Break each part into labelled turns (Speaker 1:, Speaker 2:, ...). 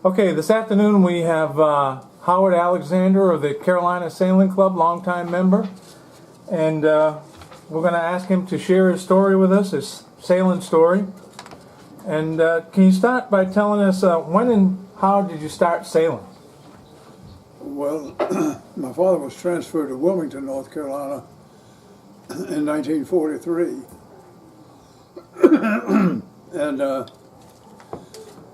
Speaker 1: Okay, this afternoon we have Howard Alexander of the Carolina Sailing Club, longtime member, and we're going to ask him to share his story with us, his sailing story. And can you start by telling us when and how did you start sailing?
Speaker 2: Well, my father was transferred to Wilmington, North Carolina in 1943. And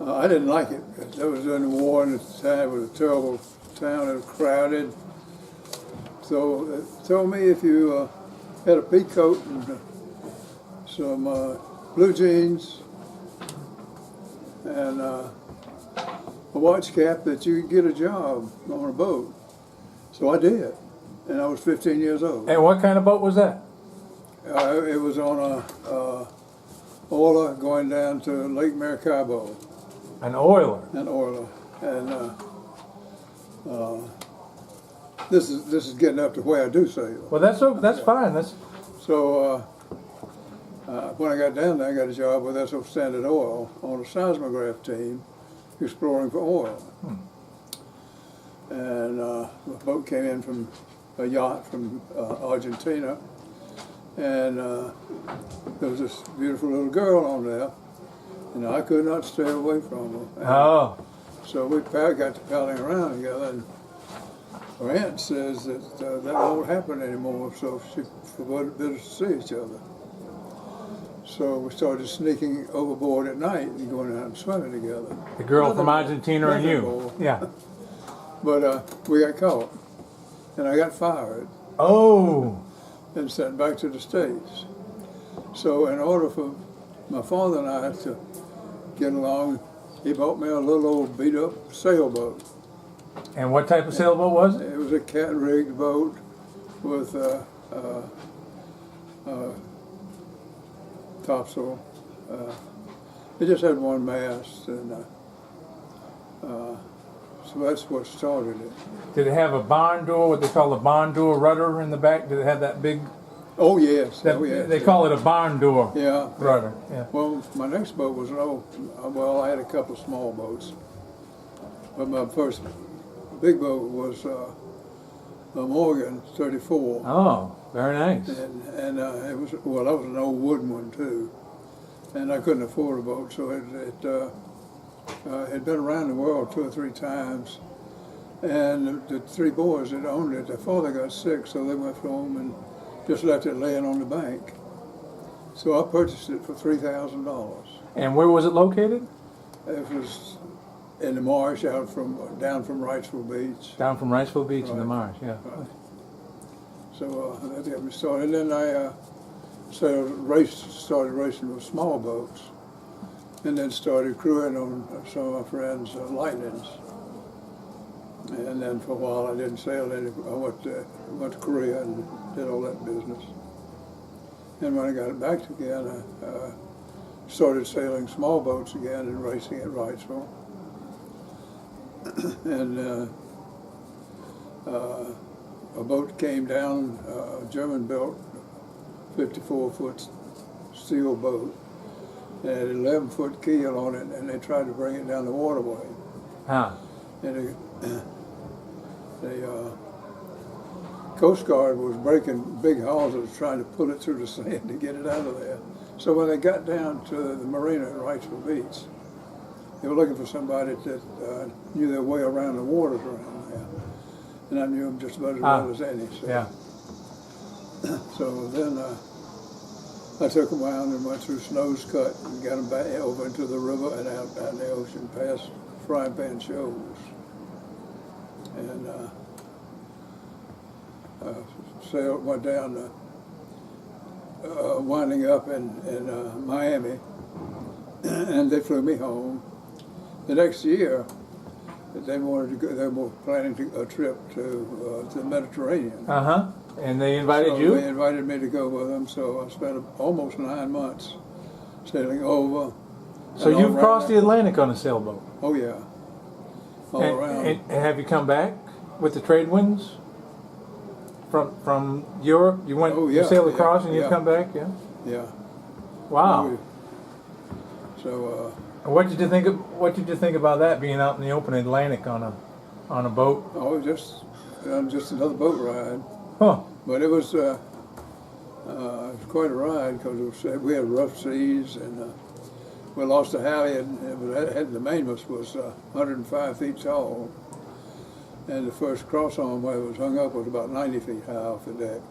Speaker 2: I didn't like it. That was during the war, and at the time it was a terrible town. It was crowded. So they told me if you had a pea coat and some blue jeans and a watch cap, that you could get a job on a boat. So I did, and I was 15 years old.
Speaker 1: And what kind of boat was that?
Speaker 2: It was on a oiler going down to Lake Maracaibo.
Speaker 1: An oiler.
Speaker 2: An oiler, and this is getting up to where I do sail.
Speaker 1: Well, that's fine.
Speaker 2: So when I got down there, I got a job with SO Standard Oil on a seismograph team, exploring for oil. And the boat came in from a yacht from Argentina, and there was this beautiful little girl on there, and I could not stay away from her. And so we got to paddling around together, and her aunt says that that won't happen anymore, so she forbid us to see each other. So we started sneaking overboard at night and going out and swimming together.
Speaker 1: The girl from Argentina and you. Yeah.
Speaker 2: But we got caught, and I got fired.
Speaker 1: Oh.
Speaker 2: And sent back to the States. So in order for my father and I to get along, he bought me a little old beat-up sailboat.
Speaker 1: And what type of sailboat was it?
Speaker 2: It was a cat-rigged boat with topsail. It just had one mast, and so that's what started it.
Speaker 1: Did it have a barn door, what they call a barn door rudder in the back? Did it have that big?
Speaker 2: Oh yes.
Speaker 1: They call it a barn door rudder. Yeah.
Speaker 2: Well, my next boat was well, I had a couple of small boats, but my first big boat was a Morgan 34.
Speaker 1: Oh, very nice.
Speaker 2: And it was, well, that was an old wooden one too, and I couldn't afford a boat, so it had been around the world 2 or 3 times, and the 3 boys that owned it, their father got sick, so they went home and just left it laying on the bank. So I purchased it for $3,000.
Speaker 1: And where was it located?
Speaker 2: It was in the marsh down from Wrightsville Beach.
Speaker 1: Down from Wrightsville Beach in the marsh, yeah.
Speaker 2: Right. So that got me started. And then I started racing with small boats, and then started crewing on some of my friends' lightnings. And then for a while I didn't sail any. I went to Korea and did all that business. And when I got it back again, I started sailing small boats again and racing at Wrightsville. And a boat came down, a German-built 54-foot steel boat, and had an 11-foot keel on it, and they tried to bring it down the waterway. And the Coast Guard was breaking big hawsers trying to pull it through the sand to get it out of there. So when they got down to the marina at Wrightsville Beach, they were looking for somebody that knew their way around the waters around there. And I knew them just about as well as any. So.
Speaker 1: Yeah.
Speaker 2: So then I took them around and went through Snow's Cut and got them back over into the river and out in the ocean past Frying Pan Shoals. And went down, winding up in Miami, and they flew me home. The next year, they wanted to go. They were planning a trip to the Mediterranean.
Speaker 1: And they invited you?
Speaker 2: They invited me to go with them. So I spent almost 9 months sailing over.
Speaker 1: So you've crossed the Atlantic on a sailboat?
Speaker 2: Oh yeah, all around.
Speaker 1: And have you come back with the trade winds from Europe? You went, you sailed across, and you've come back, yeah.
Speaker 2: Yeah.
Speaker 1: Wow.
Speaker 2: So
Speaker 1: What did you think? What did you think about that, being out in the open Atlantic on a boat?
Speaker 2: Oh, just another boat ride.
Speaker 1: Huh.
Speaker 2: But it was quite a ride because we had rough seas, and we lost a halyard. The mainmast was 105 feet tall, and the first cross-arm where it was hung up was about 90 feet high off the deck.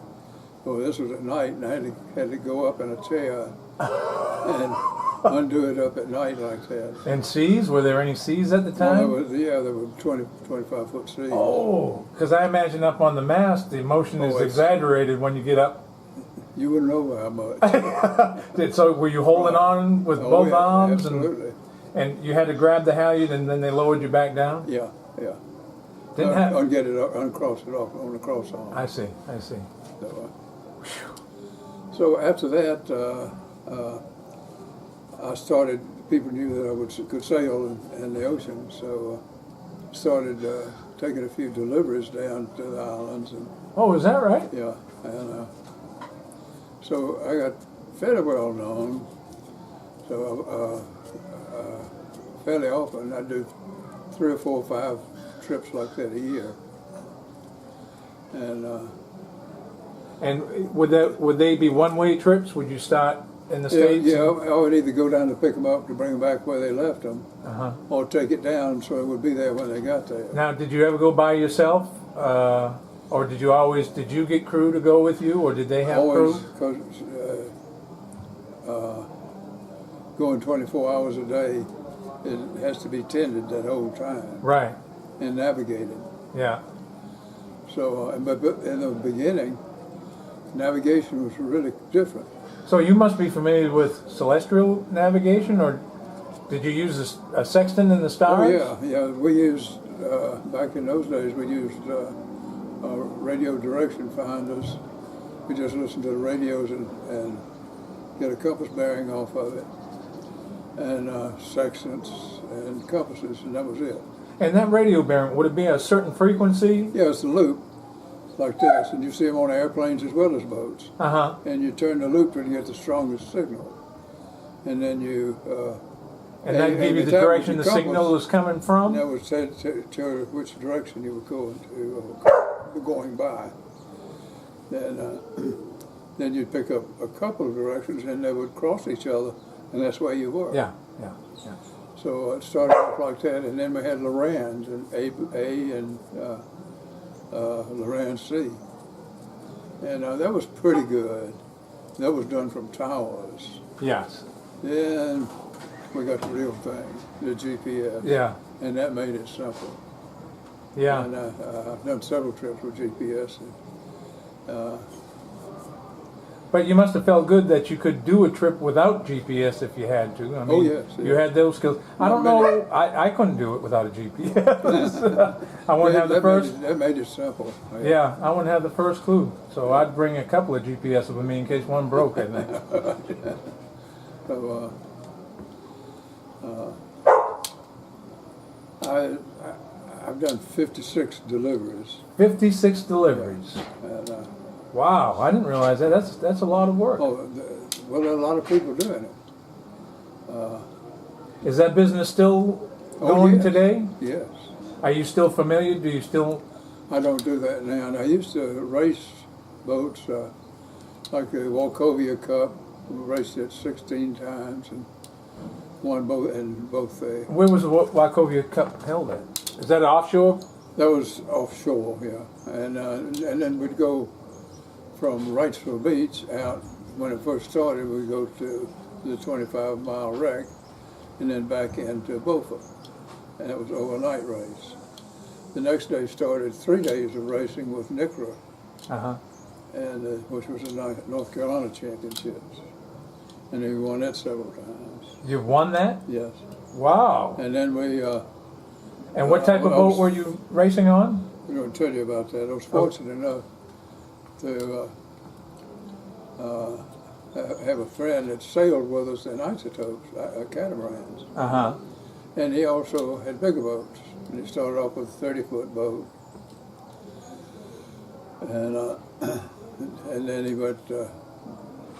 Speaker 2: Well, this was at night, and I had to go up in a chair and undo it up at night like that.
Speaker 1: And seas? Were there any seas at the time?
Speaker 2: Well, there were 25 foot seas.
Speaker 1: Oh, because I imagine up on the mast, the motion is exaggerated when you get up.
Speaker 2: You wouldn't know how much.
Speaker 1: So were you holding on with both arms?
Speaker 2: Absolutely.
Speaker 1: And you had to grab the halyard and then they lowered you back down?
Speaker 2: Yeah.
Speaker 1: Didn't
Speaker 2: Uncross it off on the cross arm.
Speaker 1: I see.
Speaker 2: So after that, I started. People knew that I could sail in the ocean, so started taking a few deliveries down to the islands. And,
Speaker 1: oh, is that right?
Speaker 2: yeah, and so I got fairly well known. So fairly often I do 3 or 4 or 5 trips like that a year,
Speaker 1: And would they be one-way trips? Would you start in the States?
Speaker 2: Yeah, I would either go down to pick them up to bring them back where they left them, or take it down so it would be there when they got there.
Speaker 1: Now, did you ever go by yourself, or did you get crew to go with you, or did they have
Speaker 2: Always,
Speaker 1: crew?
Speaker 2: because going 24 hours a day, it has to be tended that whole time.
Speaker 1: Right.
Speaker 2: And navigated.
Speaker 1: Yeah.
Speaker 2: So, but in the beginning, navigation was really different.
Speaker 1: So you must be familiar with celestial navigation, or did you use a sextant in the stars?
Speaker 2: Oh yeah. We used back in those days. We used radio direction finders. We just listened to the radios and get a compass bearing off of it, and sextants and compasses, and that was it.
Speaker 1: And that radio bearing, would it be a certain frequency?
Speaker 2: Yeah, it's a loop like this, and you see them on airplanes as well as boats. And you turn the loop and you get the strongest signal, and then you.
Speaker 1: And that gave you the direction the signal was coming from?
Speaker 2: That would tell you which direction you were going to, going by. Then you'd pick up a couple of directions, and they would cross each other, and that's where you were.
Speaker 1: Yeah.
Speaker 2: So it started off like that, and then we had Lorans, and A and Loran C. And that was pretty good. That was done from towers.
Speaker 1: Yes.
Speaker 2: Then we got the real thing, the GPS.
Speaker 1: Yeah.
Speaker 2: And that made it simple.
Speaker 1: Yeah.
Speaker 2: And I've done several trips with GPS.
Speaker 1: But you must have felt good that you could do a trip without GPS if you had to. I mean,
Speaker 2: oh, yes.
Speaker 1: You had those skills. I don't know. I couldn't do it without a GPS. I wouldn't have the first.
Speaker 2: That made it simple.
Speaker 1: Yeah, I wouldn't have the first clue. So I'd bring a couple of GPS with me in case one broke, I think.
Speaker 2: So, I've done 56 deliveries.
Speaker 1: 56 deliveries.
Speaker 2: And,
Speaker 1: wow, I didn't realize that. That's a lot of work.
Speaker 2: well, there are a lot of people doing it.
Speaker 1: Is that business still going today?
Speaker 2: Yes.
Speaker 1: Are you still familiar? Do you still?
Speaker 2: I don't do that now. And I used to race boats, like the Wachovia Cup. We raced it 16 times and won both.
Speaker 1: Where was the Wachovia Cup held at? Is that offshore?
Speaker 2: That was offshore, yeah. And then we'd go from Wrightsville Beach out. When it first started, we'd go to the 25-mile wreck and then back into Beaufort. And it was an overnight race. The next day started 3 days of racing with NICRA, and which was the North Carolina Championships. And we won that several times.
Speaker 1: You won that?
Speaker 2: Yes.
Speaker 1: Wow.
Speaker 2: And then we...
Speaker 1: and what type of boat were you racing on?
Speaker 2: I'm going to tell you about that. I was fortunate enough to have a friend that sailed with us in isotopes, catamarans. And he also had bigger boats. And he started off with a 30-foot boat. And then he went,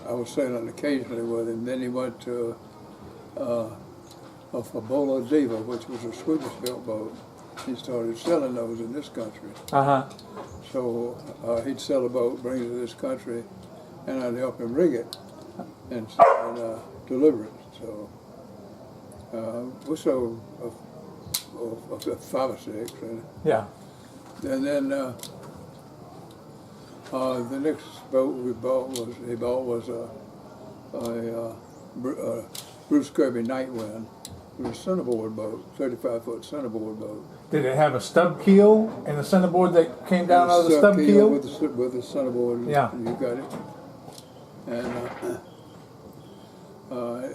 Speaker 2: I was sailing occasionally with him. Then he went to of a Bolo Diva, which was a Swedish-built boat. He started selling those in this country. So he'd sell a boat, bring it to this country, and I'd help him rig it and deliver it. So we sold 5 or 6.
Speaker 1: Yeah.
Speaker 2: And then the next boat he bought was a Bruce Kirby Nightwind. It was a centerboard boat, 35-foot centerboard boat.
Speaker 1: Did it have a stub keel and a centerboard that came down out of the stub keel?
Speaker 2: With the centerboard,
Speaker 1: yeah.
Speaker 2: You got it. And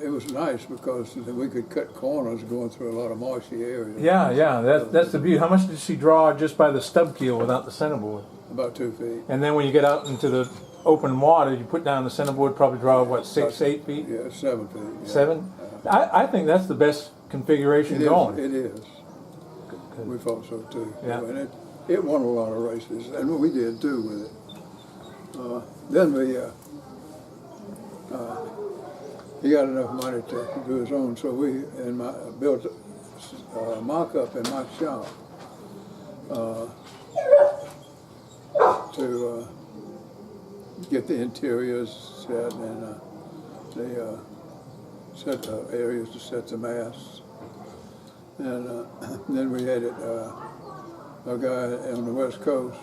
Speaker 2: it was nice because we could cut corners going through a lot of marshy areas.
Speaker 1: Yeah, yeah, that's the beauty. How much did she draw just by the stub keel without the centerboard?
Speaker 2: About 2 feet.
Speaker 1: And then when you get out into the open water, you put down the centerboard, probably draw, what, 6, 8 feet?
Speaker 2: Yeah, 7 feet. Yeah.
Speaker 1: 7? I think that's the best configuration going.
Speaker 2: It is. We thought so too.
Speaker 1: Yeah.
Speaker 2: And it won a lot of races, and we did too with it. Then he got enough money to do his own, so we built a mock-up in my shop to get the interiors set and set the areas to set the masts. And then we had a guy on the West Coast.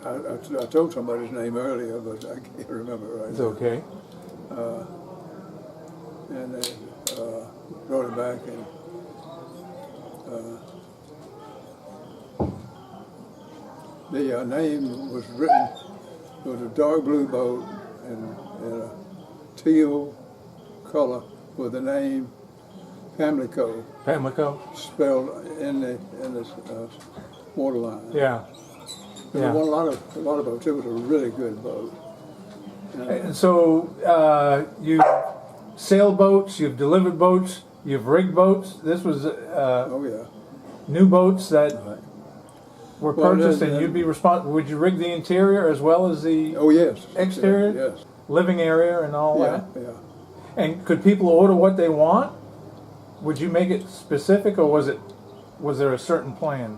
Speaker 2: I told somebody's name earlier, but I can't remember right now.
Speaker 1: It's okay.
Speaker 2: And they brought it back, and the name was written. It was a dark blue boat in a teal color with the name Pamlico.
Speaker 1: Pamlico?
Speaker 2: Spelled in the waterline.
Speaker 1: Yeah.
Speaker 2: There were a lot of boats. It was a really good boat.
Speaker 1: And so you've sailed boats, you've delivered boats, you've rigged boats. This was new boats that were purchased, and you'd be responsible. Would you rig the interior as well as the exterior?
Speaker 2: Yes.
Speaker 1: Living area and all that?
Speaker 2: Yeah.
Speaker 1: And could people order what they want? Would you make it specific, or was there a certain plan?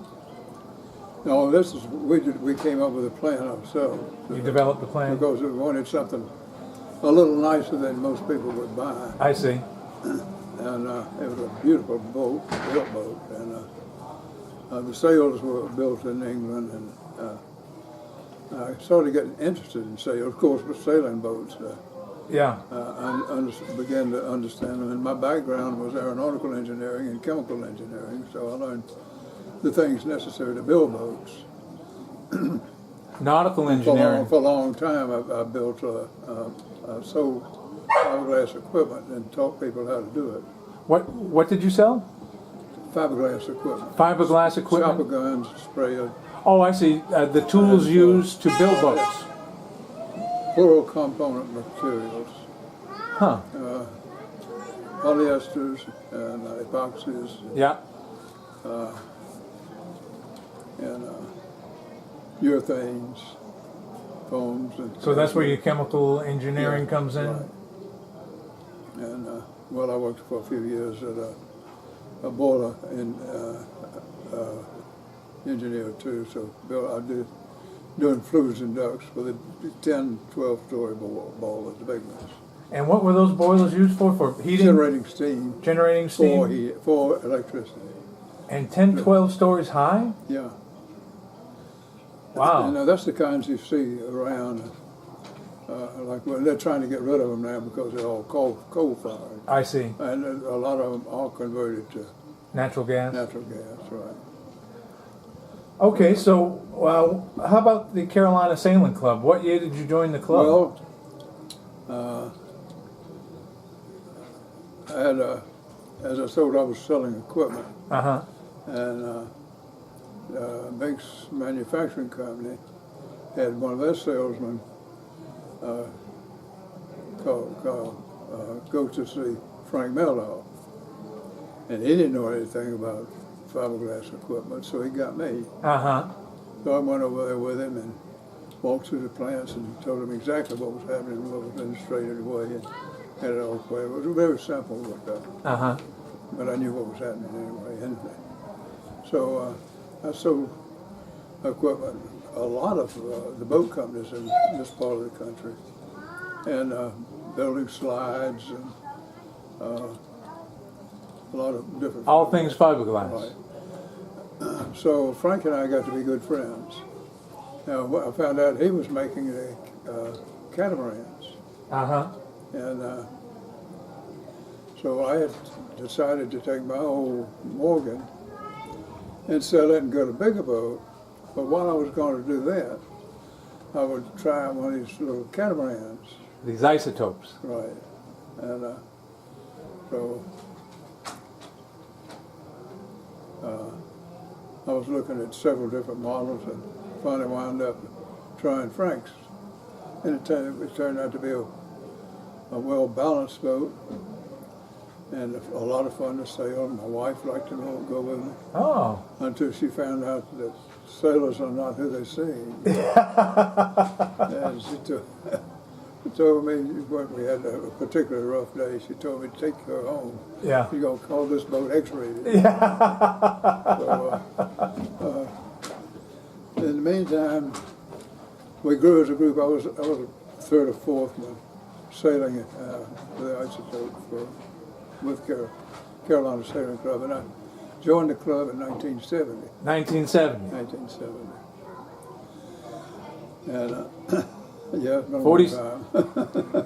Speaker 2: No, we came up with a plan ourselves.
Speaker 1: You developed the plan?
Speaker 2: Because we wanted something a little nicer than most people would buy.
Speaker 1: I see.
Speaker 2: And it was a beautiful boat, built boat, and the sails were built in England, and I started getting interested in sails, of course, with sailing boats. I began to understand them, and my background was aeronautical engineering and chemical engineering, so I learned the things necessary to build boats.
Speaker 1: Nautical engineering.
Speaker 2: For a long time, I built, sold fiberglass equipment and taught people how to do it.
Speaker 1: What did you sell?
Speaker 2: Fiberglass equipment.
Speaker 1: Fiberglass equipment?
Speaker 2: Chopper guns, sprayer.
Speaker 1: Oh, I see. The tools used to build boats.
Speaker 2: Fluorocomponent materials.
Speaker 1: Huh.
Speaker 2: Polyesters and epoxies.
Speaker 1: Yeah.
Speaker 2: And urethanes, foams.
Speaker 1: So that's where your chemical engineering comes in?
Speaker 2: Right. And I worked for a few years at a boiler engineer too. So I did doing fluids and ducts for the 10, 12-story boilers, the big ones.
Speaker 1: And what were those boilers used for? For heating?
Speaker 2: Generating steam.
Speaker 1: Generating steam?
Speaker 2: For electricity.
Speaker 1: And 10, 12 stories high?
Speaker 2: Yeah.
Speaker 1: Wow.
Speaker 2: And that's the kinds you see around. They're trying to get rid of them now because they're all coal-fired.
Speaker 1: I see.
Speaker 2: And a lot of them are converted to
Speaker 1: natural gas.
Speaker 2: Natural gas, right.
Speaker 1: Okay, so how about the Carolina Sailing Club? What year did you join the club?
Speaker 2: Well, I had as I told, I was selling equipment. And Banks Manufacturing Company had one of their salesmen go to see Frank Meldoff, and he didn't know anything about fiberglass equipment, so he got me. So I went over there with him and walked through the plants and told him exactly what was happening, what was in a straightened way. had it all planned. It was very simple,
Speaker 1: Uh-huh.
Speaker 2: but I knew what was happening anyway. And so I sold equipment, a lot of the boat companies in this part of the country, and building slides and a lot of different.
Speaker 1: All things fiberglass.
Speaker 2: Right. So Frank and I got to be good friends. Now I found out he was making the catamarans,
Speaker 1: Uh-huh.
Speaker 2: and so I had decided to take my old Morgan and sell it and go to bigger boat. But while I was going to do that, I would try one of these little catamarans.
Speaker 1: These isotopes.
Speaker 2: Right. And so I was looking at several different models and finally wound up trying Frank's. And it turned out to be a well-balanced boat and a lot of fun to sail. My wife liked to go with me
Speaker 1: Oh.
Speaker 2: until she found out that sailors are not who they seem. And she told me when we had a particularly rough day, she told me to take her home.
Speaker 1: Yeah.
Speaker 2: You're going to call this boat X-rated.
Speaker 1: Yeah.
Speaker 2: So, in the meantime, we grew as a group. I was a third or fourth one sailing with the isotope with Carolina Sailing Club, and I joined the club in 1970.
Speaker 1: 1970.
Speaker 2: 1970. And yeah, it's been a
Speaker 1: 40
Speaker 2: long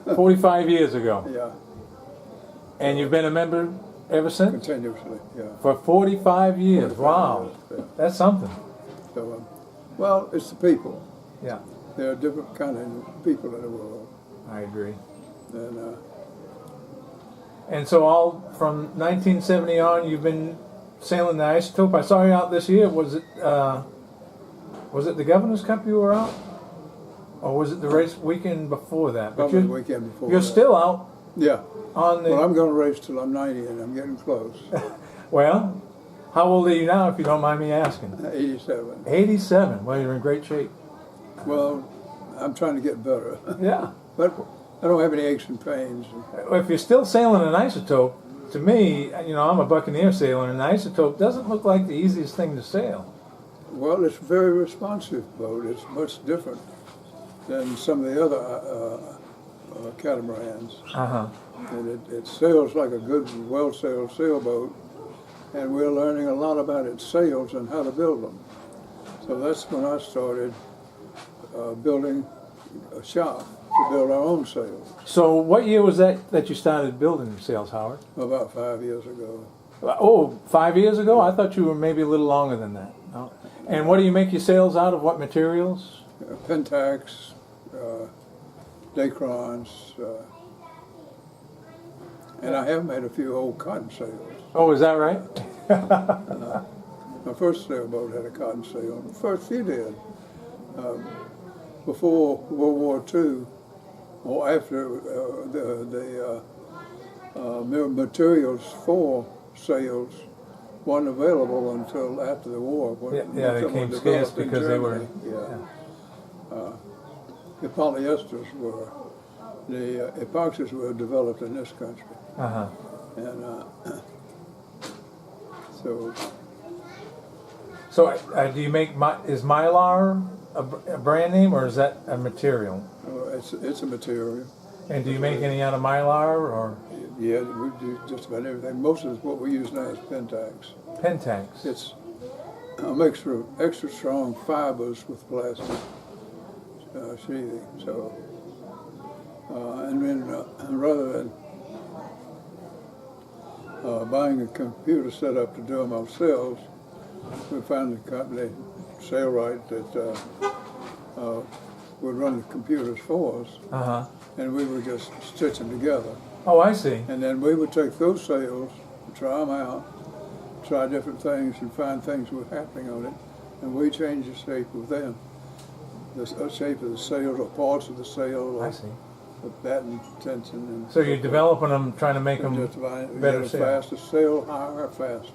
Speaker 2: time.
Speaker 1: 45 years ago.
Speaker 2: Yeah,
Speaker 1: And you've been a member ever since?
Speaker 2: continuously. Yeah.
Speaker 1: For 45 years.
Speaker 2: 45
Speaker 1: Wow.
Speaker 2: years, yeah.
Speaker 1: That's something.
Speaker 2: So, well, it's the people.
Speaker 1: Yeah.
Speaker 2: There are different kind of people in the world,
Speaker 1: I agree.
Speaker 2: and
Speaker 1: And so all from 1970 on, you've been sailing the isotope. I saw you out this year. Was it the Governor's Cup you were out? Or was it the race weekend before that? But
Speaker 2: probably the weekend before.
Speaker 1: you're
Speaker 2: that.
Speaker 1: still out
Speaker 2: Yeah.
Speaker 1: on the...
Speaker 2: Well, I'm going to race till I'm 90, and I'm getting close.
Speaker 1: Well, how old are you now, if you don't mind me asking?
Speaker 2: 87.
Speaker 1: 87. Well, you're in great shape.
Speaker 2: Well, I'm trying to get better,
Speaker 1: Yeah.
Speaker 2: but I don't have any aches and pains.
Speaker 1: If you're still sailing an isotope, to me, you know, I'm a Buccaneer sailor, and an isotope doesn't look like the easiest thing to sail.
Speaker 2: Well, it's a very responsive boat. It's much different than some of the other catamarans.
Speaker 1: Uh-huh.
Speaker 2: And it sails like a good, well-sailed sailboat, and we're learning a lot about its sails and how to build them. So that's when I started building a shop to build our own sails
Speaker 1: So what year was that you started building sails, Howard?
Speaker 2: about 5 years ago.
Speaker 1: Oh, 5 years ago? I thought you were maybe a little longer than that. No. And what do you make your sails out of? What materials?
Speaker 2: Pentax, Dacrons, and I have made a few old cotton sails.
Speaker 1: Oh, is that right?
Speaker 2: My first sailboat had a cotton sail. The first few did. Before World War II, or after the materials for sails weren't available until after the war. When
Speaker 1: Yeah, they
Speaker 2: some
Speaker 1: came
Speaker 2: were
Speaker 1: scarce
Speaker 2: developed in
Speaker 1: because they were...
Speaker 2: Germany. Yeah. The polyesters were, the epoxies were developed in this country.
Speaker 1: Uh-huh.
Speaker 2: And so,
Speaker 1: So do you make, is Mylar a brand name, or is that a material?
Speaker 2: it's a material.
Speaker 1: And do you make any out of Mylar or
Speaker 2: Yeah, we do just about everything. Most of what we use now is Pentax.
Speaker 1: Pentax?
Speaker 2: It's a mixture of extra strong fibers with plastic sheathing. So, and then rather than buying a computer set up to do them ourselves, we found a company, Sailrite, that would run the computers for us,
Speaker 1: Uh-huh.
Speaker 2: and we would just stitch them together.
Speaker 1: Oh, I see.
Speaker 2: And then we would take those sails, try them out, try different things, and find things were happening on it, and we change the shape of them. The shape of the sails or parts of the sail,
Speaker 1: I
Speaker 2: like
Speaker 1: see.
Speaker 2: the batten tension. And
Speaker 1: So you're developing them, trying to make them
Speaker 2: just
Speaker 1: better
Speaker 2: faster,
Speaker 1: sail.
Speaker 2: sail higher, faster.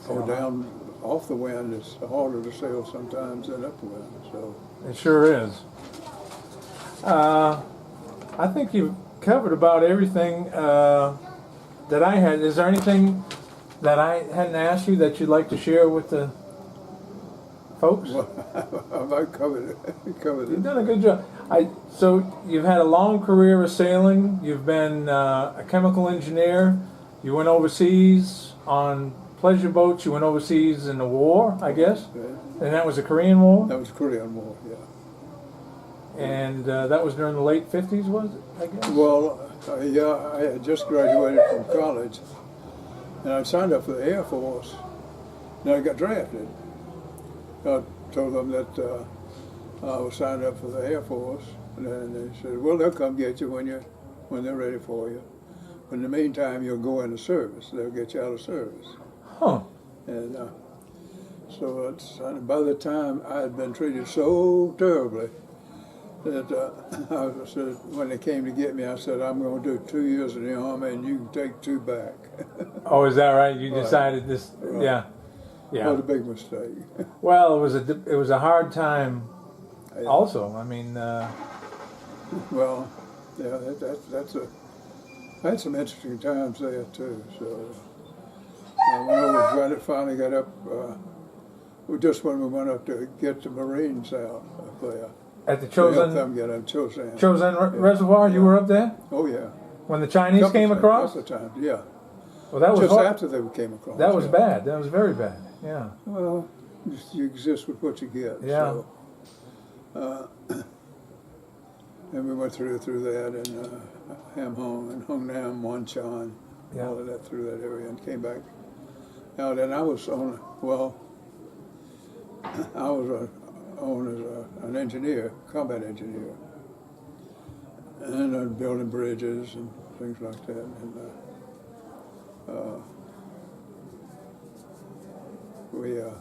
Speaker 2: Or
Speaker 1: Sail high.
Speaker 2: down off the wind, it's harder to sail sometimes than up the wind. So
Speaker 1: It sure is. I think covered about everything that I had. Is there anything that I hadn't asked you that you'd like to share with the folks?
Speaker 2: Well, I covered it. Covered
Speaker 1: You've
Speaker 2: it.
Speaker 1: done a good job. So you've had a long career of sailing. You've been a chemical engineer. You went overseas on pleasure boats. You went overseas in the war, I guess.
Speaker 2: Right.
Speaker 1: And that was the Korean War.
Speaker 2: That was Korean War, yeah.
Speaker 1: And that was during the late 50s, was it, I guess?
Speaker 2: Well, yeah, I had just graduated from college, and I signed up for the Air Force. And I got drafted. I told them that I was signed up for the Air Force, and then they said, well, they'll come get you when they're ready for you. But in the meantime, you'll go into service. They'll get you out of service.
Speaker 1: Huh.
Speaker 2: And so by the time I had been treated so terribly that I said, when they came to get me, I said, I'm going to do 2 years in the Army and you can take 2 back.
Speaker 1: Oh, is that right? You
Speaker 2: Right.
Speaker 1: decided this?
Speaker 2: Right.
Speaker 1: Yeah. Yeah.
Speaker 2: What a big mistake.
Speaker 1: Well, it was a hard time.
Speaker 2: Yeah.
Speaker 1: Also, I mean,
Speaker 2: Well, yeah, I had some interesting times there too. So when I was finally got up, just when we went up to get the Marines out up there,
Speaker 1: at the
Speaker 2: to help
Speaker 1: Chosin
Speaker 2: them get out Chosin.
Speaker 1: Reservoir, you were up there
Speaker 2: Oh yeah,
Speaker 1: when the Chinese came across.
Speaker 2: Couple times, yeah.
Speaker 1: Well, that was
Speaker 2: Just
Speaker 1: hor-
Speaker 2: after they came across.
Speaker 1: that was
Speaker 2: yeah.
Speaker 1: bad. That was very bad. Yeah.
Speaker 2: Well, you exist with what you get.
Speaker 1: Yeah.
Speaker 2: So, and we went through that in Ham Hong and Hongnam, Wanchan,
Speaker 1: Yeah.
Speaker 2: all of that through that area, and came back out. And I was on as an engineer, combat engineer, and building bridges and things like that. And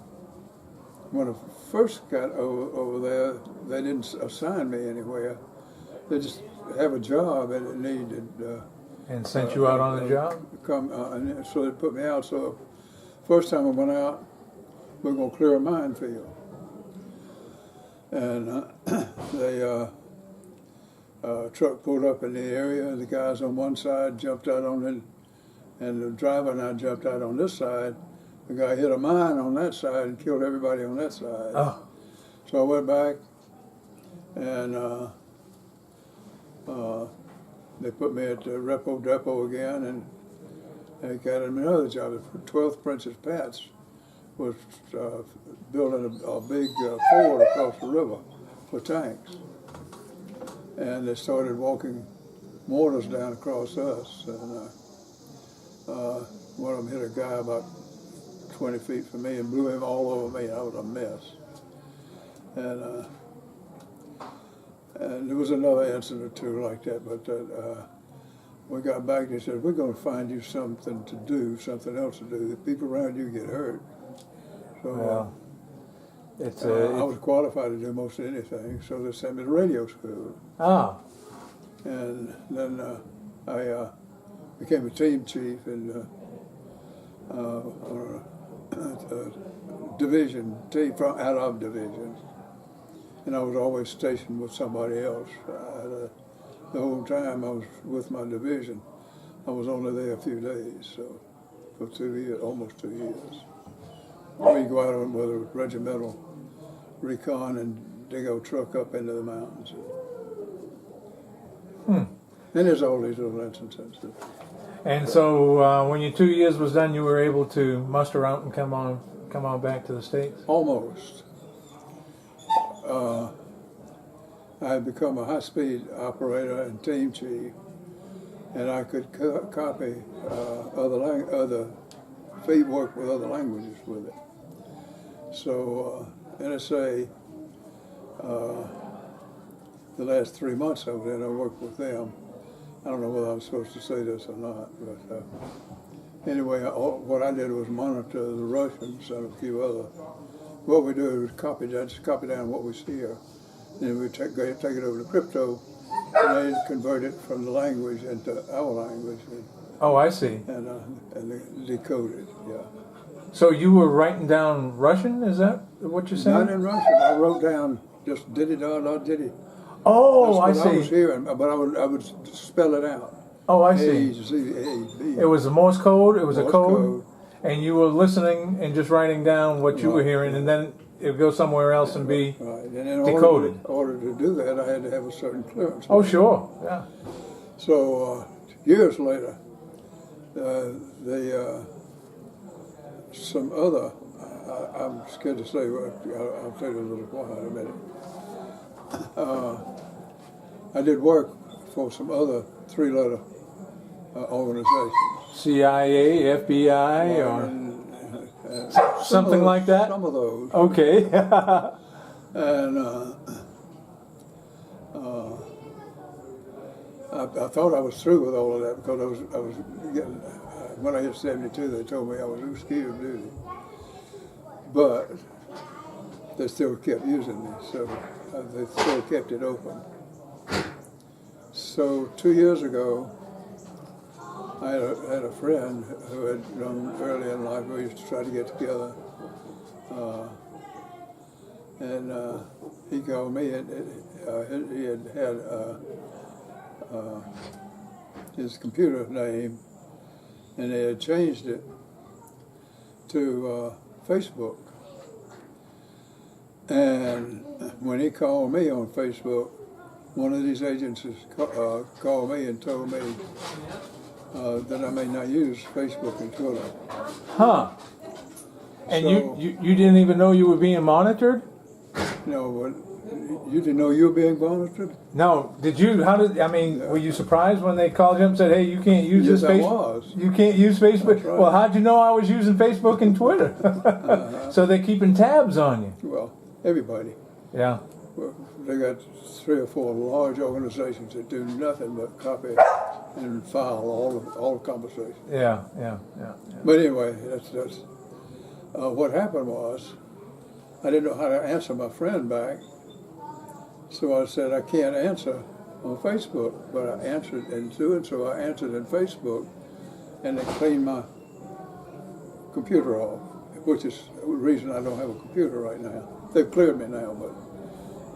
Speaker 2: when I first got over there, they didn't assign me anywhere. They just have a job and it needed.
Speaker 1: And sent you out on the job.
Speaker 2: And so they put me out. So first time I went out, we're going to clear a minefield. And truck pulled up in the area. The guys on one side jumped out on it, and the driver and I jumped out on this side. The guy hit a mine on that side and killed everybody on that side.
Speaker 1: Oh.
Speaker 2: So I went back, and they put me at the repo depot again, and they got him another job. The 12th Princess Pat's was building a big ford across the river for tanks. And they started walking mortars down across us, and one of them hit a guy about 20 feet from me and blew him all over me. That was a mess. And there was another incident too like that, but we got back and they said, we're going to find you something to do, something else to do. The people around you get hurt. So
Speaker 1: Well, it's
Speaker 2: I was qualified to do most anything, so they sent me to radio school.
Speaker 1: ah.
Speaker 2: And then I became a team chief in division, team out of divisions. And I was always stationed with somebody else. The whole time I was with my division, I was only there a few days, so for 2 years, almost 2 years. We go out on with a regimental recon and dig a truck up into the mountains. And there's all these little instances.
Speaker 1: And so when your 2 years was done, you were able to muster out and come on back to the States?
Speaker 2: Almost. I had become a high-speed operator and team chief, and I could copy other feed work with other languages with it. So NSA, the last 3 months I was in, I worked with them. I don't know whether I'm supposed to say this or not, but anyway, what I did was monitor the Russians and a few other. What we do is copy down what we see here. Then we take it over to crypto, and they convert it from the language into our language.
Speaker 1: Oh, I see.
Speaker 2: And they decode it, yeah.
Speaker 1: So you were writing down Russian? Is that what you're saying?
Speaker 2: Not in Russian. I wrote down just diddy-da-da-diddy.
Speaker 1: Oh, I
Speaker 2: That's what I was
Speaker 1: see.
Speaker 2: hearing, but I would spell it out.
Speaker 1: Oh, I
Speaker 2: A,
Speaker 1: see.
Speaker 2: Z, A, B.
Speaker 1: It was a Morse code. It was a
Speaker 2: Morse
Speaker 1: code, and you were listening and just writing down what you were
Speaker 2: Right,
Speaker 1: hearing, and then it would go somewhere else and be.
Speaker 2: Right, and in
Speaker 1: decoded.
Speaker 2: order to do that, I had to have a certain clearance.
Speaker 1: Oh, sure. Yeah.
Speaker 2: So years later, some other, I'm scared to say, I'll tell you a little while in a minute. I did work for some other three-letter organizations.
Speaker 1: CIA, FBI, or something like that?
Speaker 2: Some of those.
Speaker 1: Okay.
Speaker 2: And I thought I was through with all of that because I was getting, when I hit 72, they told me I was risky of duty. But they still kept using me, so they still kept it open. So 2 years ago, I had a friend who had known early in life. We used to try to get together, and he called me, and he had his computer name, and they had changed it to Facebook. And when he called me on Facebook, one of these agencies called me and told me that I may not use Facebook and Twitter.
Speaker 1: Huh. And
Speaker 2: So-
Speaker 1: you didn't even know you were being monitored?
Speaker 2: No, but you didn't know you were being monitored?
Speaker 1: No. Did you? Were you surprised when they called you up and said, "Hey, you can't use
Speaker 2: Yes,
Speaker 1: this
Speaker 2: I
Speaker 1: Facebook"?
Speaker 2: was.
Speaker 1: You can't use Facebook.
Speaker 2: That's right.
Speaker 1: Well, how'd you know I was using Facebook and Twitter? So they're keeping tabs on you.
Speaker 2: Well, everybody.
Speaker 1: Yeah.
Speaker 2: Well, they got 3 or 4 large organizations that do nothing but copy and file all the conversations.
Speaker 1: Yeah.
Speaker 2: But anyway, that's what happened was I didn't know how to answer my friend back, so I said I can't answer on Facebook, but I answered in doing so. I answered in Facebook, and they cleaned my computer off, which is the reason I don't have a computer right now. They've cleared me now, but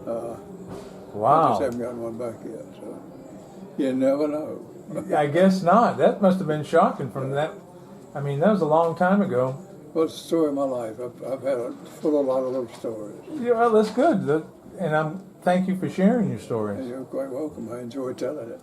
Speaker 2: I
Speaker 1: Wow.
Speaker 2: just haven't gotten one back yet. So you never know.
Speaker 1: I guess not. That must have been shocking from that. I mean, that was a long time ago.
Speaker 2: Well, it's the story of my life. I've had full of a lot of little stories.
Speaker 1: Yeah, well, that's good. And thank you for sharing your stories.
Speaker 2: And you're quite welcome. I enjoy telling it.